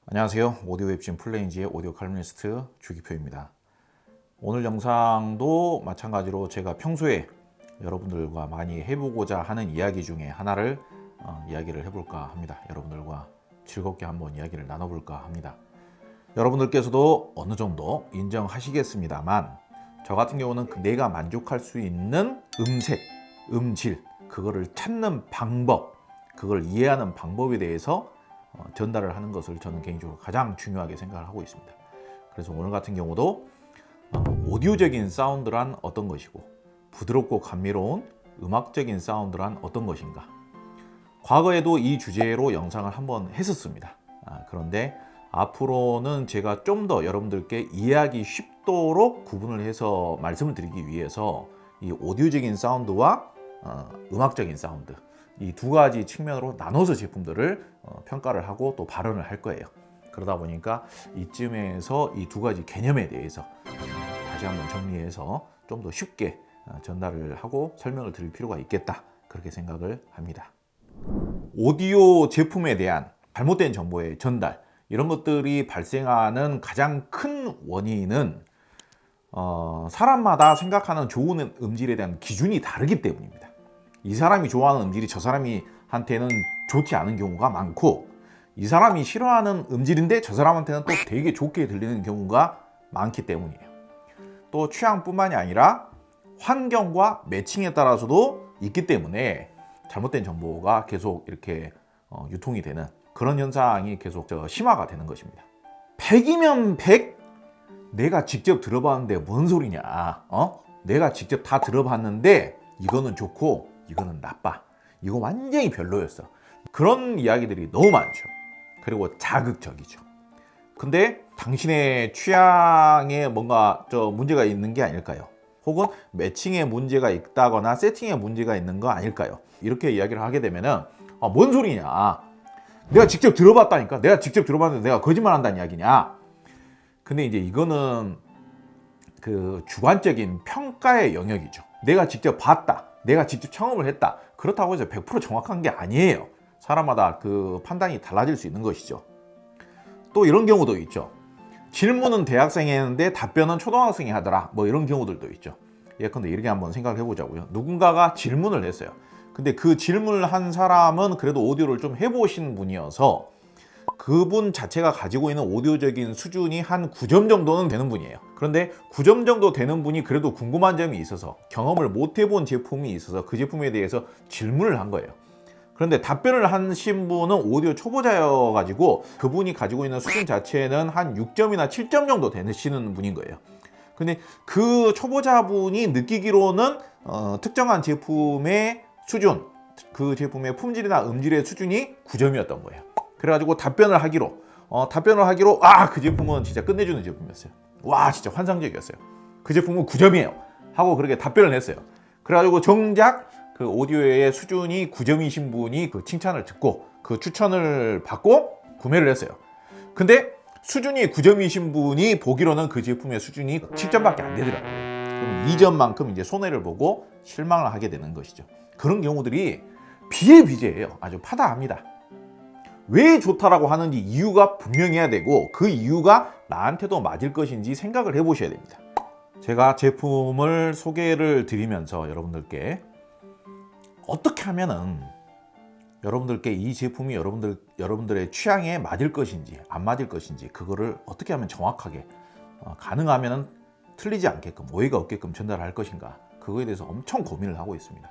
안녕하세요. 오디오 웹진 플레인지의 오디오 칼럼니스트 주기표입니다. 오늘 영상도 마찬가지로 제가 평소에 여러분들과 많이 해보고자 하는 이야기 중에 하나를 이야기를 해볼까 합니다. 여러분들과 즐겁게 한번 이야기를 나눠볼까 합니다. 여러분들께서도 어느 정도 인정하시겠습니다만 저 같은 경우는 내가 만족할 수 있는 음색, 음질, 그거를 찾는 방법, 그걸 이해하는 방법에 대해서 전달을 하는 것을 저는 개인적으로 가장 중요하게 생각을 하고 있습니다. 그래서 오늘 같은 경우도 오디오적인 사운드란 어떤 것이고 부드럽고 감미로운 음악적인 사운드란 어떤 것인가, 과거에도 이 주제로 영상을 한번 했었습니다. 그런데 앞으로는 제가 좀 더 여러분들께 이해하기 쉽도록 구분을 해서 말씀을 드리기 위해서 이 오디오적인 사운드와 음악적인 사운드, 이 두 가지 측면으로 나눠서 제품들을 평가를 하고 또 발언을 할 거예요. 그러다 보니까 이쯤에서 이 두 가지 개념에 대해서 다시 한번 정리해서 좀 더 쉽게 전달을 하고 설명을 드릴 필요가 있겠다, 그렇게 생각을 합니다. 오디오 제품에 대한 잘못된 정보의 전달, 이런 것들이 발생하는 가장 큰 원인은 사람마다 생각하는 좋은 음질에 대한 기준이 다르기 때문입니다. 이 사람이 좋아하는 음질이 저 사람한테는 좋지 않은 경우가 많고, 이 사람이 싫어하는 음질인데 저 사람한테는 또 되게 좋게 들리는 경우가 많기 때문이에요. 또 취향뿐만이 아니라 환경과 매칭에 따라서도 있기 때문에 잘못된 정보가 계속 이렇게 유통이 되는 그런 현상이 계속 심화가 되는 것입니다. 100이면 100? 내가 직접 들어봤는데 뭔 소리냐? 내가 직접 다 들어봤는데 이거는 좋고 이거는 나빠, 이거 완전히 별로였어, 그런 이야기들이 너무 많죠. 그리고 자극적이죠. 근데 당신의 취향에 뭔가 문제가 있는 게 아닐까요? 혹은 매칭에 문제가 있다거나 세팅에 문제가 있는 거 아닐까요? 이렇게 이야기를 하게 되면은 뭔 소리냐, 내가 직접 들어봤다니까, 내가 직접 들어봤는데 내가 거짓말한다는 이야기냐. 근데 이제 이거는 그 주관적인 평가의 영역이죠. 내가 직접 봤다, 내가 직접 경험을 했다, 그렇다고 해서 100% 정확한 게 아니에요. 사람마다 그 판단이 달라질 수 있는 것이죠. 또 이런 경우도 있죠. 질문은 대학생이 했는데 답변은 초등학생이 하더라, 뭐 이런 경우들도 있죠. 예컨대 이렇게 한번 생각을 해보자고요. 누군가가 질문을 했어요. 근데 그 질문을 한 사람은 그래도 오디오를 좀 해보신 분이어서 그분 자체가 가지고 있는 오디오적인 수준이 한 9점 정도는 되는 분이에요. 그런데 9점 정도 되는 분이 그래도 궁금한 점이 있어서, 경험을 못 해본 제품이 있어서 그 제품에 대해서 질문을 한 거예요. 그런데 답변을 하신 분은 오디오 초보자여가지고 그분이 가지고 있는 수준 자체는 한 6점이나 7점 정도 되시는 분인 거예요. 근데 그 초보자분이 느끼기로는 특정한 제품의 수준, 그 제품의 품질이나 음질의 수준이 9점이었던 거예요. 그래가지고 답변을 하기로 그 제품은 진짜 끝내주는 제품이었어요. 와, 진짜 환상적이었어요. 그 제품은 9점이에요 하고 그렇게 답변을 했어요. 그래가지고 정작 그 오디오의 수준이 9점이신 분이 그 칭찬을 듣고 그 추천을 받고 구매를 했어요. 근데 수준이 9점이신 분이 보기로는 그 제품의 수준이 7점밖에 안 되더라고요. 그럼 2점만큼 이제 손해를 보고 실망을 하게 되는 것이죠. 그런 경우들이 비일비재해요. 아주 파다합니다. 왜 좋다라고 하는지 이유가 분명해야 되고, 그 이유가 나한테도 맞을 것인지 생각을 해보셔야 됩니다. 제가 제품을 소개를 드리면서 여러분들께 어떻게 하면은 여러분들께 이 제품이 여러분들의 취향에 맞을 것인지 안 맞을 것인지, 그거를 어떻게 하면 정확하게 가능하면 틀리지 않게끔, 오해가 없게끔 전달할 것인가, 그거에 대해서 엄청 고민을 하고 있습니다.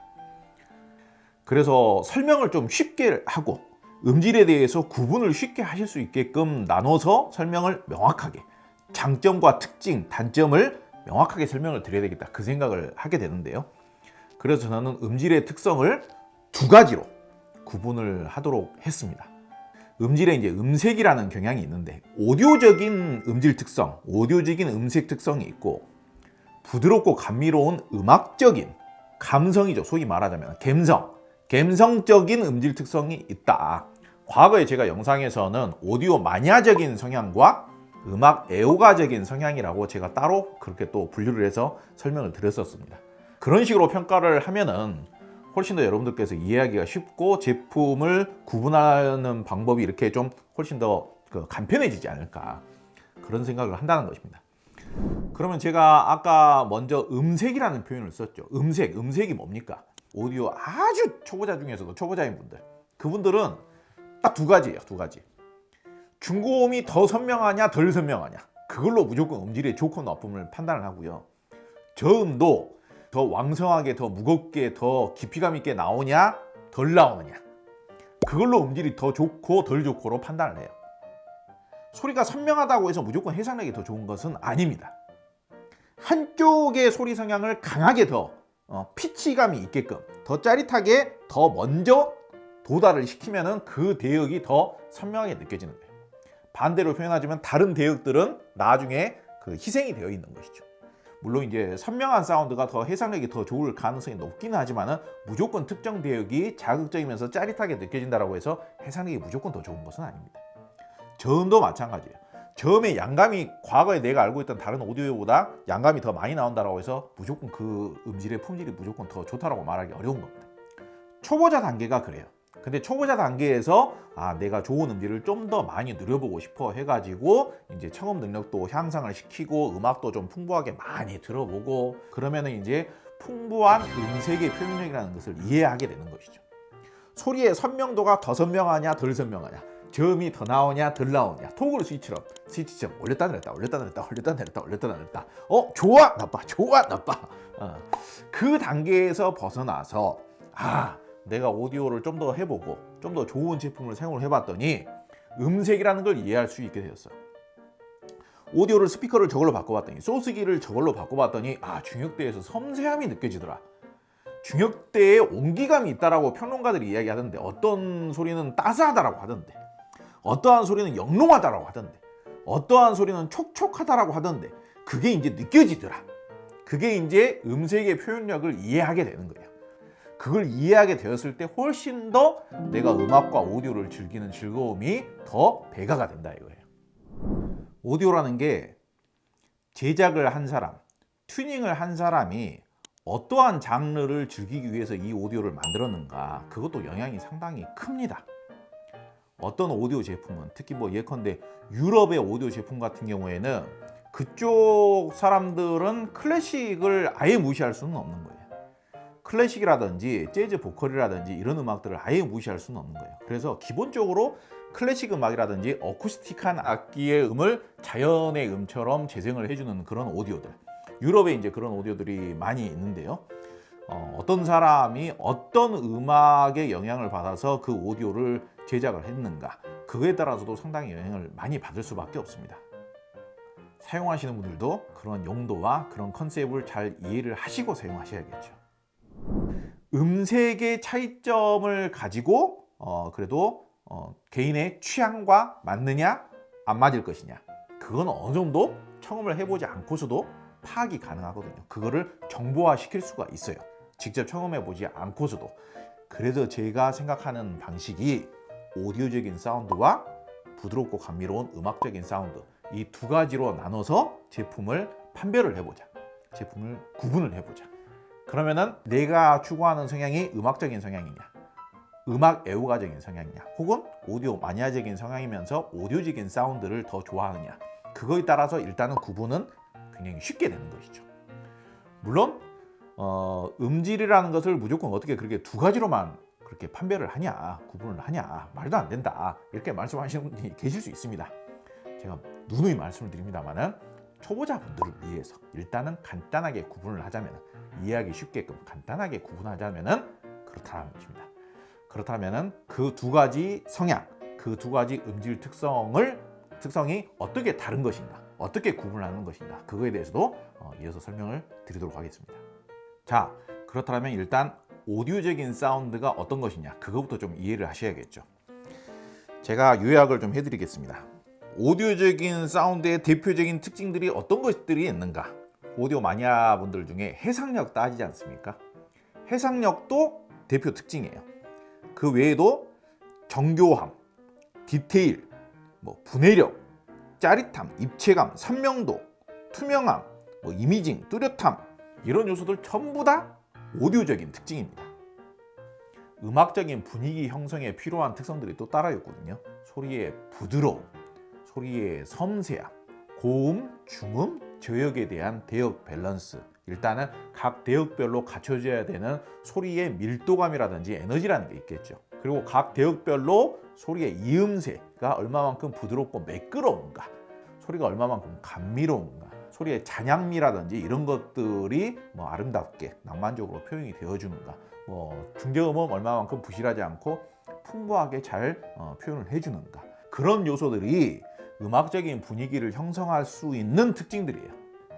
그래서 설명을 좀 쉽게 하고 음질에 대해서 구분을 쉽게 하실 수 있게끔 나눠서 설명을 명확하게, 장점과 특징, 단점을 명확하게 설명을 드려야 되겠다, 그 생각을 하게 되는데요. 그래서 저는 음질의 특성을 두 가지로 구분을 하도록 했습니다. 음질에 이제 음색이라는 경향이 있는데, 오디오적인 음질 특성, 오디오적인 음색 특성이 있고, 부드럽고 감미로운 음악적인 감성이죠. 소위 말하자면 감성적인 음질 특성이 있다. 과거에 제가 영상에서는 오디오 마니아적인 성향과 음악 애호가적인 성향이라고 제가 따로 그렇게 또 분류를 해서 설명을 드렸었습니다. 그런 식으로 평가를 하면은 훨씬 더 여러분들께서 이해하기가 쉽고 제품을 구분하는 방법이 이렇게 좀 훨씬 더 간편해지지 않을까 그런 생각을 한다는 것입니다. 그러면 제가 아까 먼저 음색이라는 표현을 썼죠. 음색이 뭡니까? 오디오 아주 초보자 중에서도 초보자인 분들, 그분들은 딱 두 가지예요. 두 가지. 중고음이 더 선명하냐 덜 선명하냐, 그걸로 무조건 음질의 좋고 나쁨을 판단을 하고요. 저음도 더 왕성하게, 더 무겁게, 더 깊이감 있게 나오냐 덜 나오느냐, 그걸로 음질이 더 좋고 덜 좋고로 판단을 해요. 소리가 선명하다고 해서 무조건 해상력이 더 좋은 것은 아닙니다. 한쪽의 소리 성향을 강하게 더 피치감이 있게끔 더 짜릿하게 더 먼저 도달을 시키면은 그 대역이 더 선명하게 느껴지는 거예요. 반대로 표현하자면 다른 대역들은 나중에 희생이 되어 있는 것이죠. 물론 이제 선명한 사운드가 더 해상력이 더 좋을 가능성이 높기는 하지만은 무조건 특정 대역이 자극적이면서 짜릿하게 느껴진다라고 해서 해상력이 무조건 더 좋은 것은 아닙니다. 저음도 마찬가지예요. 저음의 양감이 과거에 내가 알고 있던 다른 오디오보다 양감이 더 많이 나온다라고 해서 무조건 그 음질의 품질이 무조건 더 좋다라고 말하기 어려운 겁니다. 초보자 단계가 그래요. 근데 초보자 단계에서 내가 좋은 음질을 좀 더 많이 누려보고 싶어 해가지고 이제 청음 능력도 향상을 시키고 음악도 좀 풍부하게 많이 들어보고 그러면은 이제 풍부한 음색의 표현력이라는 것을 이해하게 되는 것이죠. 소리의 선명도가 더 선명하냐 덜 선명하냐, 저음이 더 나오냐 덜 나오냐, 토글 스위치처럼 올렸다 내렸다 올렸다 내렸다 올렸다 내렸다 올렸다 내렸다, 좋아 나빠 좋아 나빠, 그 단계에서 벗어나서 내가 오디오를 좀 더 해보고 좀 더 좋은 제품을 사용을 해봤더니 음색이라는 걸 이해할 수 있게 되었어요. 오디오를 스피커를 저걸로 바꿔봤더니, 소스기를 저걸로 바꿔봤더니 중역대에서 섬세함이 느껴지더라. 중역대에 온기감이 있다라고 평론가들이 이야기하던데, 어떤 소리는 따스하다라고 하던데, 어떠한 소리는 영롱하다라고 하던데, 어떠한 소리는 촉촉하다라고 하던데, 그게 이제 느껴지더라. 그게 이제 음색의 표현력을 이해하게 되는 거예요. 그걸 이해하게 되었을 때 훨씬 더 내가 음악과 오디오를 즐기는 즐거움이 더 배가가 된다 이거예요. 오디오라는 게 제작을 한 사람, 튜닝을 한 사람이 어떠한 장르를 즐기기 위해서 이 오디오를 만들었는가, 그것도 영향이 상당히 큽니다. 어떤 오디오 제품은, 특히 예컨대 유럽의 오디오 제품 같은 경우에는 그쪽 사람들은 클래식을 아예 무시할 수는 없는 거예요. 클래식이라든지 재즈 보컬이라든지 이런 음악들을 아예 무시할 수는 없는 거예요. 그래서 기본적으로 클래식 음악이라든지 어쿠스틱한 악기의 음을 자연의 음처럼 재생을 해주는 그런 오디오들, 유럽에 이제 그런 오디오들이 많이 있는데요. 어떤 사람이 어떤 음악의 영향을 받아서 그 오디오를 제작을 했는가, 그거에 따라서도 상당히 영향을 많이 받을 수밖에 없습니다. 사용하시는 분들도 그런 용도와 그런 컨셉을 잘 이해를 하시고 사용하셔야겠죠. 음색의 차이점을 가지고 그래도 개인의 취향과 맞느냐 안 맞을 것이냐, 그건 어느 정도 청음을 해보지 않고서도 파악이 가능하거든요. 그거를 정보화 시킬 수가 있어요. 직접 청음해 보지 않고서도. 그래서 제가 생각하는 방식이 오디오적인 사운드와 부드럽고 감미로운 음악적인 사운드, 이 두 가지로 나눠서 제품을 판별을 해보자. 제품을 구분을 해보자. 그러면은 내가 추구하는 성향이 음악적인 성향이냐, 음악 애호가적인 성향이냐, 혹은 오디오 마니아적인 성향이면서 오디오적인 사운드를 더 좋아하느냐, 그거에 따라서 일단은 구분은 굉장히 쉽게 되는 것이죠. 물론 음질이라는 것을 무조건 어떻게 그렇게 두 가지로만 그렇게 판별을 하냐, 구분을 하냐, 말도 안 된다, 이렇게 말씀하시는 분이 계실 수 있습니다. 제가 누누이 말씀을 드립니다만은 초보자분들을 위해서 일단은 간단하게 구분을 하자면, 이해하기 쉽게끔 간단하게 구분하자면은 그렇다는 것입니다. 그렇다면은 그 두 가지 성향, 그 두 가지 음질 특성이 어떻게 다른 것인가, 어떻게 구분하는 것인가, 그거에 대해서도 이어서 설명을 드리도록 하겠습니다. 자, 그렇다면 일단 오디오적인 사운드가 어떤 것이냐, 그거부터 좀 이해를 하셔야겠죠. 제가 요약을 좀 해드리겠습니다. 오디오적인 사운드의 대표적인 특징들이 어떤 것들이 있는가? 오디오 마니아 분들 중에 해상력 따지지 않습니까? 해상력도 대표 특징이에요. 그 외에도 정교함, 디테일, 분해력, 짜릿함, 입체감, 선명도, 투명함, 이미징, 뚜렷함, 이런 요소들 전부 다 오디오적인 특징입니다. 음악적인 분위기 형성에 필요한 특성들이 또 따라 있거든요. 소리의 부드러움, 소리의 섬세함, 고음, 중음, 저역에 대한 대역 밸런스, 일단은 각 대역별로 갖춰져야 되는 소리의 밀도감이라든지 에너지라는 게 있겠죠. 그리고 각 대역별로 소리의 이음새가 얼마만큼 부드럽고 매끄러운가, 소리가 얼마만큼 감미로운가, 소리의 잔향미라든지 이런 것들이 뭐 아름답게 낭만적으로 표현이 되어주는가, 뭐 중저음은 얼마만큼 부실하지 않고 풍부하게 잘 표현을 해주는가, 그런 요소들이 음악적인 분위기를 형성할 수 있는 특징들이에요.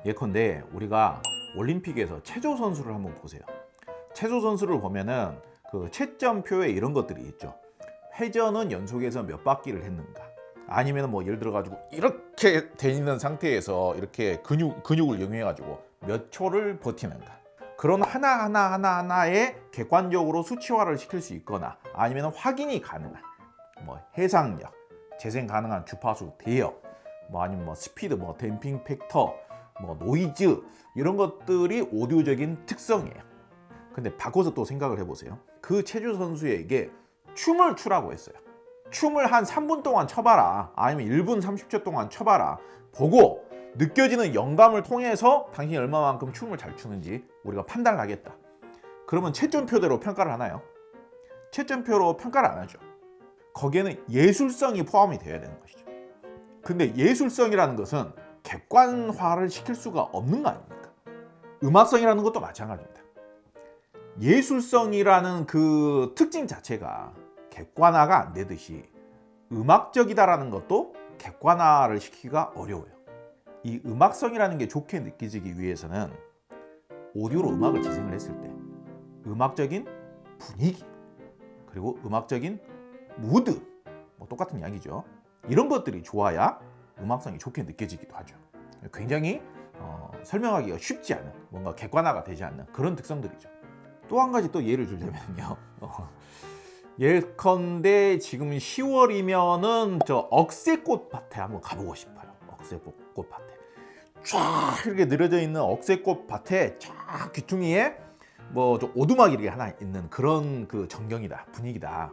예컨대 우리가 올림픽에서 체조 선수를 한번 보세요. 체조 선수를 보면은 그 채점표에 이런 것들이 있죠. 회전은 연속해서 몇 바퀴를 했는가, 아니면 뭐 예를 들어 가지고 이렇게 돼 있는 상태에서 이렇게 근육을 이용해 가지고 몇 초를 버티는가, 그런 하나하나에 객관적으로 수치화를 시킬 수 있거나 아니면 확인이 가능한 뭐 해상력, 재생 가능한 주파수 대역, 뭐 아니면 뭐 스피드, 뭐 댐핑 팩터, 뭐 노이즈, 이런 것들이 오디오적인 특성이에요. 근데 바꿔서 또 생각을 해보세요. 그 체조 선수에게 춤을 추라고 했어요. 춤을 한 3분 동안 춰봐라, 아니면 1분 30초 동안 춰봐라. 보고 느껴지는 영감을 통해서 당신이 얼마만큼 춤을 잘 추는지 우리가 판단을 하겠다. 그러면 채점표대로 평가를 하나요? 채점표로 평가를 안 하죠. 거기에는 예술성이 포함이 되어야 되는 것이죠. 근데 예술성이라는 것은 객관화를 시킬 수가 없는 거 아닙니까? 음악성이라는 것도 마찬가지입니다. 예술성이라는 그 특징 자체가 객관화가 안 되듯이 음악적이다라는 것도 객관화를 시키기가 어려워요. 이 음악성이라는 게 좋게 느껴지기 위해서는 오디오로 음악을 재생을 했을 때 음악적인 분위기, 그리고 음악적인 무드, 뭐 똑같은 이야기죠. 이런 것들이 좋아야 음악성이 좋게 느껴지기도 하죠. 굉장히 설명하기가 쉽지 않은, 뭔가 객관화가 되지 않는 그런 특성들이죠. 또 한 가지 또 예를 들자면요. 예컨대 지금 10월이면은 저 억새꽃밭에 한번 가보고 싶어요. 억새꽃밭에 쫙 이렇게 늘어져 있는 억새꽃밭에 쫙 귀퉁이에 뭐 좀 오두막이 이렇게 하나 있는 그런 그 전경이다, 분위기다.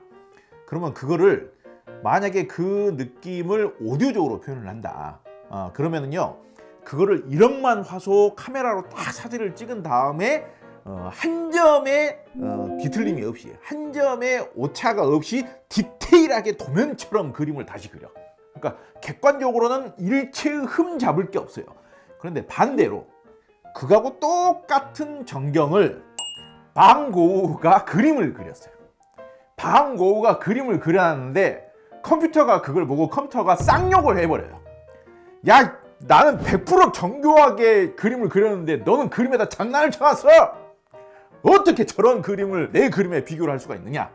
그러면 그거를 만약에 그 느낌을 오디오적으로 표현을 한다. 그러면은요, 그거를 1억만 화소 카메라로 딱 사진을 찍은 다음에 한 점의 뒤틀림이 없이, 한 점의 오차가 없이 디테일하게 도면처럼 그림을 다시 그려. 그러니까 객관적으로는 일체의 흠 잡을 게 없어요. 그런데 반대로 그거하고 똑같은 전경을 방고우가 그림을 그렸어요. 방고우가 그림을 그려놨는데 컴퓨터가 그걸 보고 컴퓨터가 쌍욕을 해버려요. 야, 나는 100% 정교하게 그림을 그렸는데 너는 그림에다 장난을 쳐놨어! 어떻게 저런 그림을 내 그림에 비교를 할 수가 있느냐?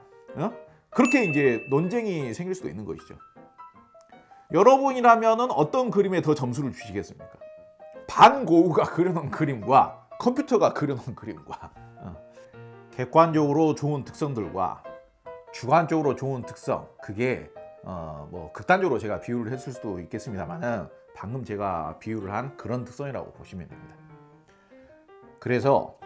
그렇게 이제 논쟁이 생길 수도 있는 것이죠. 여러분이라면은 어떤 그림에 더 점수를 주시겠습니까? 반고우가 그려놓은 그림과 컴퓨터가 그려놓은 그림과 객관적으로 좋은 특성들과 주관적으로 좋은 특성, 그게 뭐 극단적으로 제가 비유를 했을 수도 있겠습니다만은 방금 제가 비유를 한 그런 특성이라고 보시면 됩니다. 그래서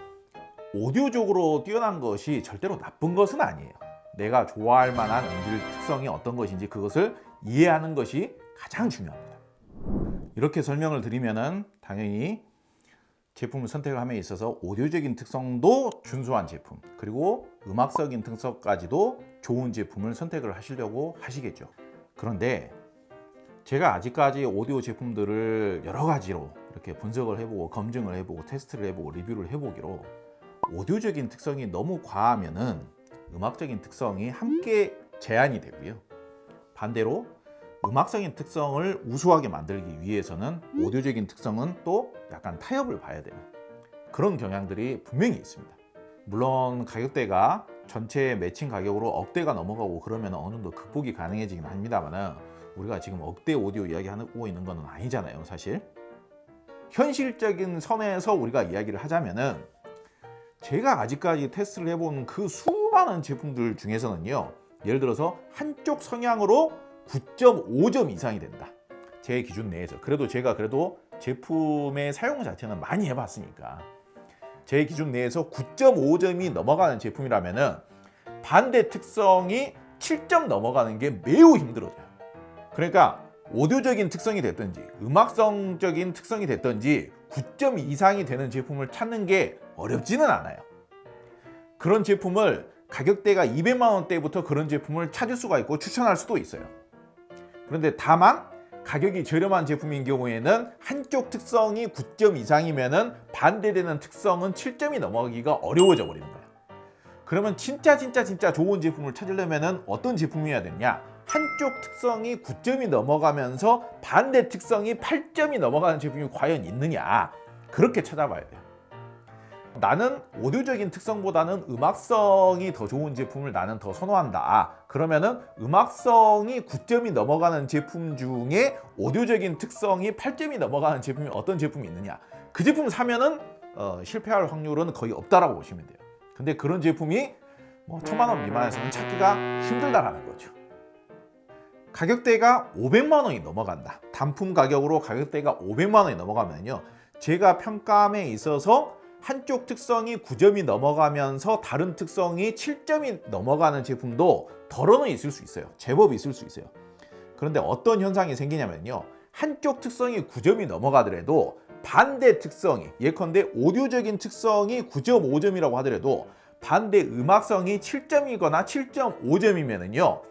오디오적으로 뛰어난 것이 절대로 나쁜 것은 아니에요. 내가 좋아할 만한 음질 특성이 어떤 것인지 그것을 이해하는 것이 가장 중요합니다. 이렇게 설명을 드리면은 당연히 제품을 선택을 함에 있어서 오디오적인 특성도 준수한 제품, 그리고 음악적인 특성까지도 좋은 제품을 선택을 하시려고 하시겠죠. 그런데 제가 아직까지 오디오 제품들을 여러 가지로 이렇게 분석을 해보고 검증을 해보고 테스트를 해보고 리뷰를 해보기로 오디오적인 특성이 너무 과하면은 음악적인 특성이 함께 제한이 되고요. 반대로 음악적인 특성을 우수하게 만들기 위해서는 오디오적인 특성은 또 약간 타협을 봐야 되는 그런 경향들이 분명히 있습니다. 물론 가격대가 전체 매칭 가격으로 억대가 넘어가고 그러면 어느 정도 극복이 가능해지긴 합니다만 우리가 지금 억대 오디오 이야기하고 있는 건 아니잖아요, 사실. 현실적인 선에서 우리가 이야기를 하자면은 제가 아직까지 테스트를 해본 그 수많은 제품들 중에서는요, 예를 들어서 한쪽 성향으로 9.5점 이상이 된다. 제 기준 내에서. 그래도 제가 제품의 사용 자체는 많이 해봤으니까 제 기준 내에서 9.5점이 넘어가는 제품이라면은 반대 특성이 7점 넘어가는 게 매우 힘들어져요. 그러니까 오디오적인 특성이 됐든지 음악성적인 특성이 됐든지 9점 이상이 되는 제품을 찾는 게 어렵지는 않아요. 그런 제품을 가격대가 200만 원대부터 그런 제품을 찾을 수가 있고 추천할 수도 있어요. 그런데 다만 가격이 저렴한 제품인 경우에는 한쪽 특성이 9점 이상이면은 반대되는 특성은 7점이 넘어가기가 어려워져 버리는 거예요. 그러면 진짜 좋은 제품을 찾으려면은 어떤 제품이어야 되냐? 한쪽 특성이 9점이 넘어가면서 반대 특성이 8점이 넘어가는 제품이 과연 있느냐? 그렇게 찾아봐야 돼요. 나는 오디오적인 특성보다는 음악성이 더 좋은 제품을 나는 더 선호한다. 그러면은 음악성이 9점이 넘어가는 제품 중에 오디오적인 특성이 8점이 넘어가는 제품이 어떤 제품이 있느냐? 그 제품 사면은 실패할 확률은 거의 없다라고 보시면 돼요. 근데 그런 제품이 뭐 1000만 원 미만에서는 찾기가 힘들다라는 거죠. 가격대가 500만 원이 넘어간다. 단품 가격으로 가격대가 500만 원이 넘어가면요, 제가 평가함에 있어서 한쪽 특성이 9점이 넘어가면서 다른 특성이 7점이 넘어가는 제품도 덜어는 있을 수 있어요. 제법 있을 수 있어요. 그런데 어떤 현상이 생기냐면요, 한쪽 특성이 9점이 넘어가더라도 반대 특성이, 예컨대 오디오적인 특성이 9.5점이라고 하더라도 반대 음악성이 7점이거나 7.5점이면은요,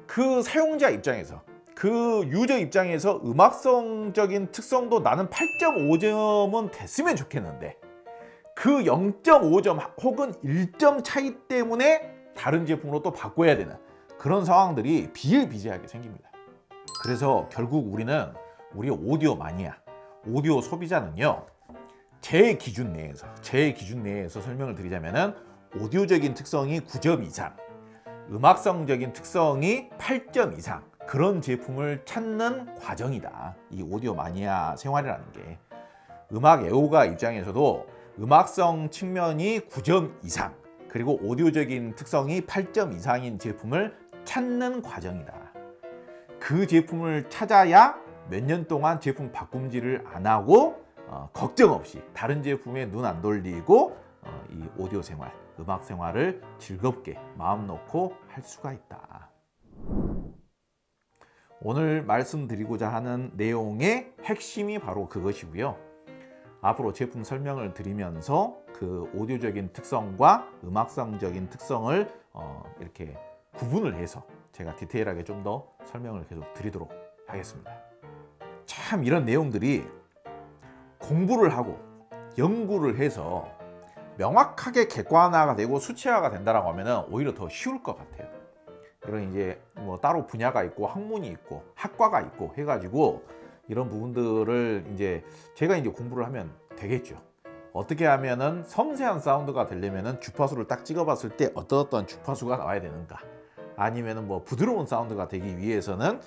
그 사용자 입장에서, 그 유저 입장에서 음악성적인 특성도 나는 8.5점은 됐으면 좋겠는데 그 0.5점 혹은 1점 차이 때문에 다른 제품으로 또 바꿔야 되는 그런 상황들이 비일비재하게 생깁니다. 그래서 결국 우리 오디오 마니아, 오디오 소비자는요, 제 기준 내에서 설명을 드리자면은 오디오적인 특성이 9점 이상, 음악성적인 특성이 8점 이상, 그런 제품을 찾는 과정이다. 이 오디오 마니아 생활이라는 게. 음악 애호가 입장에서도 음악성 측면이 9점 이상, 그리고 오디오적인 특성이 8점 이상인 제품을 찾는 과정이다. 그 제품을 찾아야 몇 년 동안 제품 바꿈질을 안 하고 걱정 없이 다른 제품에 눈 안 돌리고 이 오디오 생활, 음악 생활을 즐겁게 마음 놓고 할 수가 있다. 오늘 말씀드리고자 하는 내용의 핵심이 바로 그것이고요. 앞으로 제품 설명을 드리면서 그 오디오적인 특성과 음악성적인 특성을 이렇게 구분을 해서 제가 디테일하게 좀 더 설명을 계속 드리도록 하겠습니다. 참 이런 내용들이 공부를 하고 연구를 해서 명확하게 객관화가 되고 수치화가 된다라고 하면은 오히려 더 쉬울 것 같아요. 이런 이제 뭐 따로 분야가 있고 학문이 있고 학과가 있고 해가지고 이런 부분들을 이제 제가 이제 공부를 하면 되겠죠. 어떻게 하면은 섬세한 사운드가 되려면은 주파수를 딱 찍어봤을 때 어떤 주파수가 나와야 되는가, 아니면은 뭐 부드러운 사운드가 되기 위해서는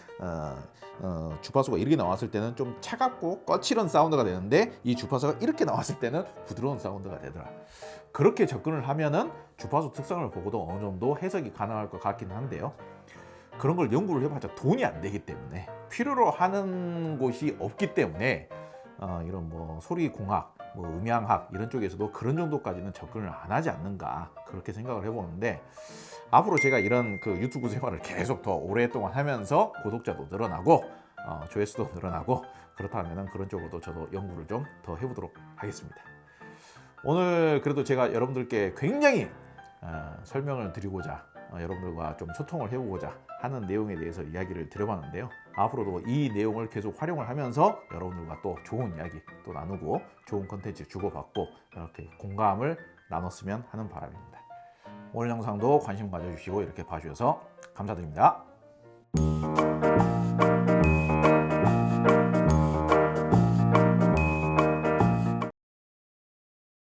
주파수가 이렇게 나왔을 때는 좀 차갑고 거칠은 사운드가 되는데 이 주파수가 이렇게 나왔을 때는 부드러운 사운드가 되더라. 그렇게 접근을 하면은 주파수 특성을 보고도 어느 정도 해석이 가능할 것 같기는 한데요. 그런 걸 연구를 해봤자 돈이 안 되기 때문에, 필요로 하는 곳이 없기 때문에 이런 뭐 소리공학, 뭐 음향학 이런 쪽에서도 그런 정도까지는 접근을 안 하지 않는가, 그렇게 생각을 해보는데, 앞으로 제가 이런 그 유튜브 생활을 계속 더 오랫동안 하면서 구독자도 늘어나고 조회수도 늘어나고 그렇다면 그런 쪽으로도 저도 연구를 좀 더 해보도록 하겠습니다. 오늘 그래도 제가 여러분들께 굉장히 설명을 드리고자, 여러분들과 좀 소통을 해보고자 하는 내용에 대해서 이야기를 드려봤는데요. 앞으로도 이 내용을 계속 활용을 하면서 여러분들과 또 좋은 이야기 또 나누고 좋은 컨텐츠 주고받고 이렇게 공감을 나눴으면 하는 바람입니다. 오늘 영상도 관심 가져주시고 이렇게 봐주셔서 감사드립니다.